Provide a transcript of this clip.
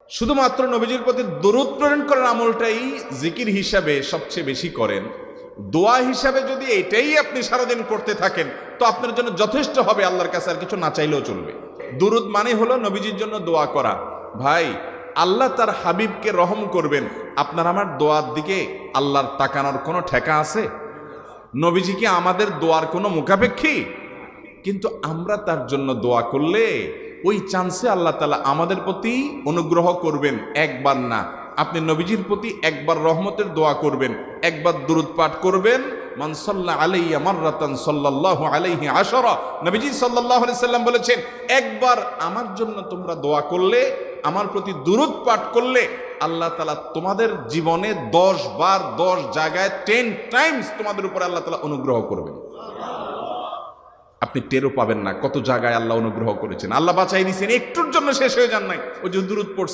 শুধুমাত্র নবীজির প্রতি দরুদ প্রেরণ করার আমলটাই জিকির হিসাবে সবচেয়ে বেশি করেন। দোয়া হিসাবে যদি এটাই আপনি সারাদিন করতে থাকেন তো আপনার জন্য যথেষ্ট হবে, আল্লাহর কাছে আর কিছু না চাইলেও চলবে। দুরুদ মানে হলো নবীজির জন্য দোয়া করা। ভাই, আল্লাহ তার হাবিবকে রহম করবেন, আপনার আমার দোয়ার দিকে আল্লাহর তাকানোর কোনো ঠেকা আছে? নবীজি কি আমাদের দোয়ার কোনো মুখাপেক্ষী? কিন্তু আমরা তার জন্য দোয়া করলে ওই চান্সে আল্লাহ তাআলা আমাদের প্রতি অনুগ্রহ করবেন। একবার না, আপনি নবীজির প্রতি একবার রহমতের দোয়া করবেন, একবার দুরূদ পাঠ করবেন, মান সাল্লা আলাইয়া মাররাতান সাল্লাল্লাহু আলাইহি আশারা। নবীজি সাল্লাল্লাহু আলাইহি সাল্লাম বলেছেন, একবার আমার জন্য তোমরা দোয়া করলে, আমার প্রতি দুরূদ পাঠ করলে, আল্লাহ তাআলা তোমাদের জীবনে 10 বার 10 জায়গায় 10 টাইমস তোমাদের উপর আল্লাহ তাআলা অনুগ্রহ করবেন। আপনি টেরও পাবেন না কত জায়গায় আল্লাহ অনুগ্রহ করেছেন, আল্লাহ বাঁচাই দিয়েছেন, একটুর জন্য শেষ হয়ে যান নাই। ওই যে দুরূদ পড়ছে